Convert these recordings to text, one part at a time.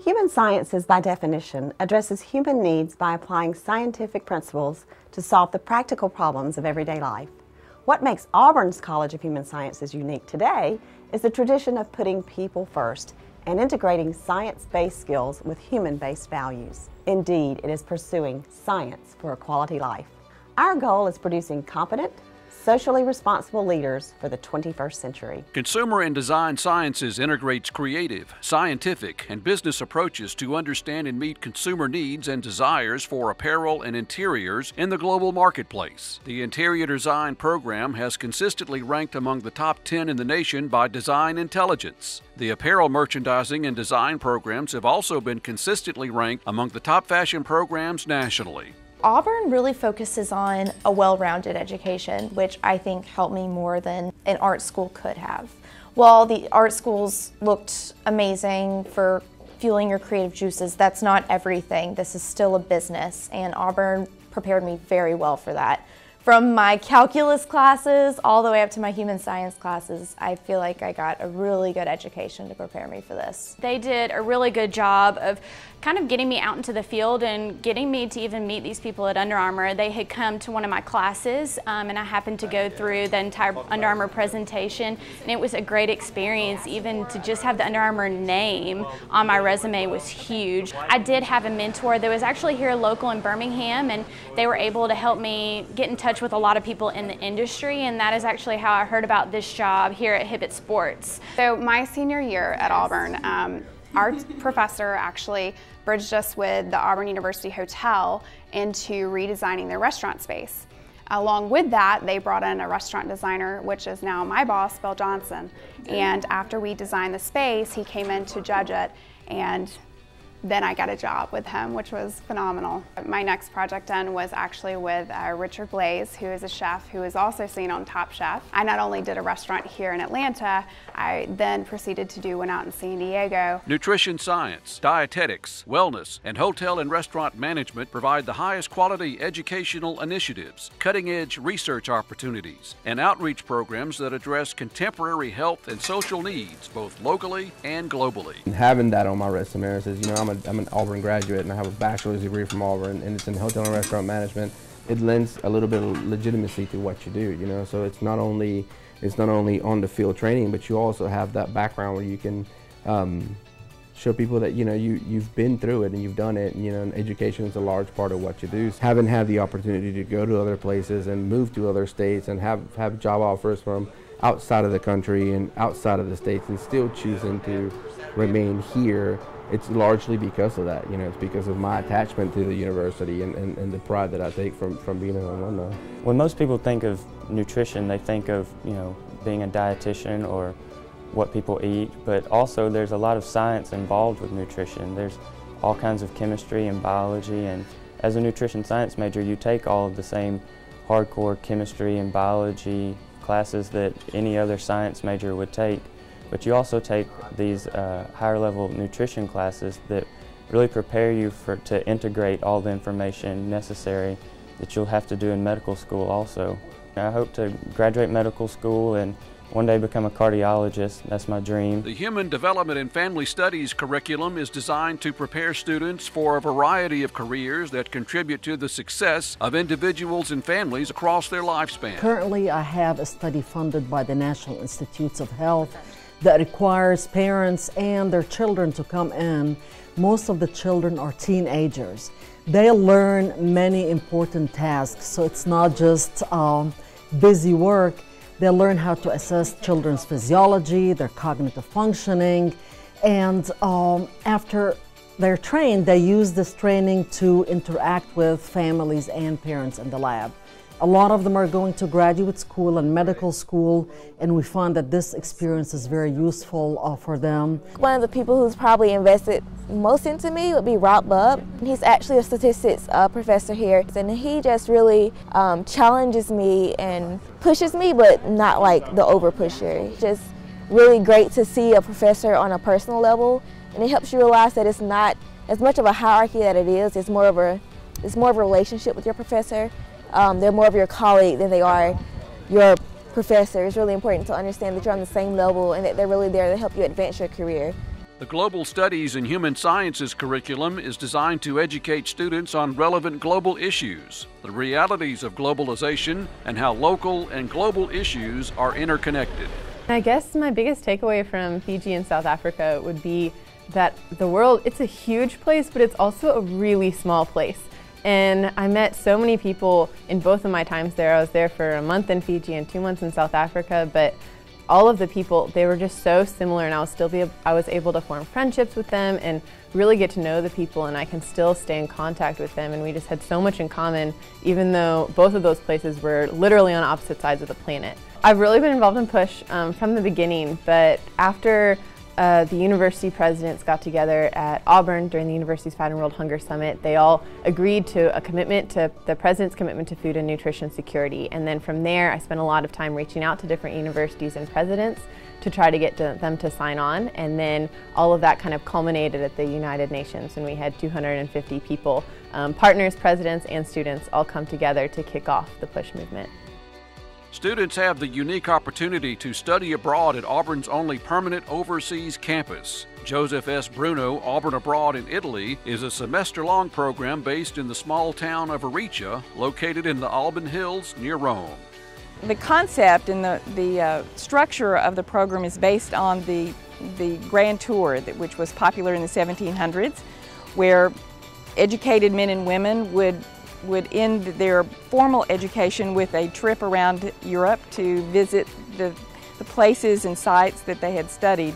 Human sciences, by definition, addresses human needs by applying scientific principles to solve the practical problems of everyday life. What makes Auburn's College of Human Sciences unique today is the tradition of putting people first and integrating science-based skills with human-based values. Indeed, it is pursuing science for a quality life. Our goal is producing competent, socially responsible leaders for the 21st century. Consumer and Design Sciences integrates creative, scientific, and business approaches to understand and meet consumer needs and desires for apparel and interiors in the global marketplace. The interior design program has consistently ranked among the top 10 in the nation by Design Intelligence. The apparel merchandising and design programs have also been consistently ranked among the top fashion programs nationally. Auburn really focuses on a well-rounded education, which I think helped me more than an art school could have. While the art schools looked amazing for fueling your creative juices, that's not everything. This is still a business, and Auburn prepared me very well for that. From my calculus classes all the way up to my human science classes, I feel like I got a really good education to prepare me for this. They did a really good job of kind of getting me out into the field and getting me to even meet these people at Under Armour. They had come to one of my classes and I happened to go through the entire Under Armour presentation, and it was a great experience. Even to just have the Under Armour name on my resume was huge. I did have a mentor that was actually here local in Birmingham, and they were able to help me get in touch with a lot of people in the industry, and that is actually how I heard about this job here at Hibbett Sports. So my senior year at Auburn, our professor actually bridged us with the Auburn University Hotel into redesigning their restaurant space. Along with that, they brought in a restaurant designer, which is now my boss, Bill Johnson. And after we designed the space, he came in to judge it, and then I got a job with him, which was phenomenal. My next project done was actually with Richard Blaze, who is a chef who is also seen on Top Chef. I not only did a restaurant here in Atlanta, I then proceeded to do one out in San Diego. Nutrition science, dietetics, wellness, and hotel and restaurant management provide the highest quality educational initiatives, cutting-edge research opportunities, and outreach programs that address contemporary health and social needs, both locally and globally. Having that on my resume says, you know, I'm an Auburn graduate and I have a bachelor's degree from Auburn, and it's in hotel and restaurant management. It lends a little bit of legitimacy to what you do, you know. So it's not only on the field training, but you also have that background where you can show people that, you know, you've been through it and you've done it, and, you know, and education is a large part of what you do. Having had the opportunity to go to other places and move to other states and have job offers from outside of the country and outside of the states, and still choosing to remain here, it's largely because of that. You know, it's because of my attachment to the university and the pride that I take from being an alumni. When most people think of nutrition, they think of, you know, being a dietitian or what people eat, but also there's a lot of science involved with nutrition. There's all kinds of chemistry and biology, and as a nutrition science major, you take all of the same hardcore chemistry and biology classes that any other science major would take. But you also take these higher level nutrition classes that really prepare you to integrate all the information necessary that you'll have to do in medical school also. I hope to graduate medical school and one day become a cardiologist. That's my dream. The Human Development and Family Studies curriculum is designed to prepare students for a variety of careers that contribute to the success of individuals and families across their lifespan. Currently, I have a study funded by the National Institutes of Health that requires parents and their children to come in. Most of the children are teenagers. They learn many important tasks, so it's not just busy work. They learn how to assess children's physiology, their cognitive functioning, and after they're trained, they use this training to interact with families and parents in the lab. A lot of them are going to graduate school and medical school, and we find that this experience is very useful for them. One of the people who's probably invested most into me would be Rob Bubb. He's actually a statistics professor here, and he just really challenges me and pushes me, but not like the over pusher. It's just really great to see a professor on a personal level, and it helps you realize that it's not as much of a hierarchy that it is. It's more of a relationship with your professor. They're more of your colleague than they are your professor. It's really important to understand that you're on the same level and that they're really there to help you advance your career. The Global Studies in Human Sciences curriculum is designed to educate students on relevant global issues, the realities of globalization, and how local and global issues are interconnected. I guess my biggest takeaway from Fiji and South Africa would be that the world, it's a huge place, but it's also a really small place. And I met so many people in both of my times there. I was there for a month in Fiji and 2 months in South Africa, but all of the people, they were just so similar, and I was able to form friendships with them and really get to know the people, and I can still stay in contact with them, and we just had so much in common, even though both of those places were literally on opposite sides of the planet. I've really been involved in PUSH from the beginning, but after the university presidents got together at Auburn during the university's Fighting World Hunger Summit, they all agreed to a commitment to the president's commitment to food and nutrition security. And then from there, I spent a lot of time reaching out to different universities and presidents to try to get them to sign on. And then all of that kind of culminated at the United Nations, and we had 250 people, partners, presidents, and students all come together to kick off the PUSH movement. Students have the unique opportunity to study abroad at Auburn's only permanent overseas campus. Joseph S. Bruno Auburn Abroad in Italy is a semester-long program based in the small town of Aricia, located in the Alban Hills near Rome. The concept and the structure of the program is based on the Grand Tour, which was popular in the 1700s, where educated men and women would end their formal education with a trip around Europe to visit the places and sites that they had studied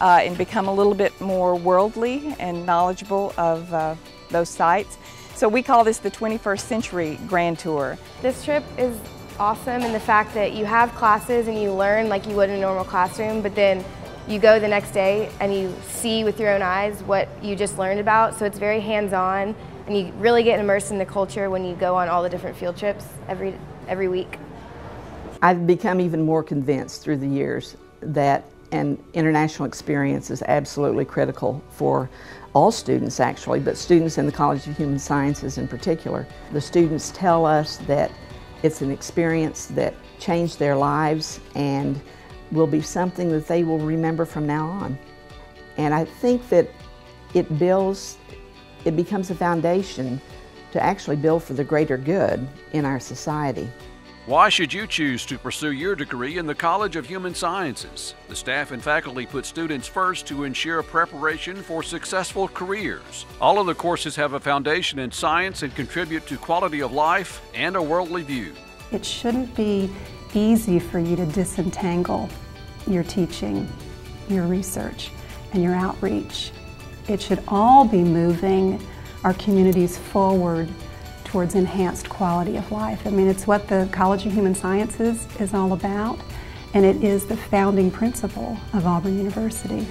and become a little bit more worldly and knowledgeable of those sites. So we call this the 21st Century Grand Tour. This trip is awesome in the fact that you have classes and you learn like you would in a normal classroom, but then you go the next day and you see with your own eyes what you just learned about, so it's very hands-on. And you really get immersed in the culture when you go on all the different field trips every week. I've become even more convinced through the years that an international experience is absolutely critical for all students actually, but students in the College of Human Sciences in particular. The students tell us that it's an experience that changed their lives and will be something that they will remember from now on. And I think that it becomes a foundation to actually build for the greater good in our society. Why should you choose to pursue your degree in the College of Human Sciences? The staff and faculty put students first to ensure preparation for successful careers. All of the courses have a foundation in science and contribute to quality of life and a worldly view. It shouldn't be easy for you to disentangle your teaching, your research, and your outreach. It should all be moving our communities forward towards enhanced quality of life. I mean, it's what the College of Human Sciences is all about, and it is the founding principle of Auburn University.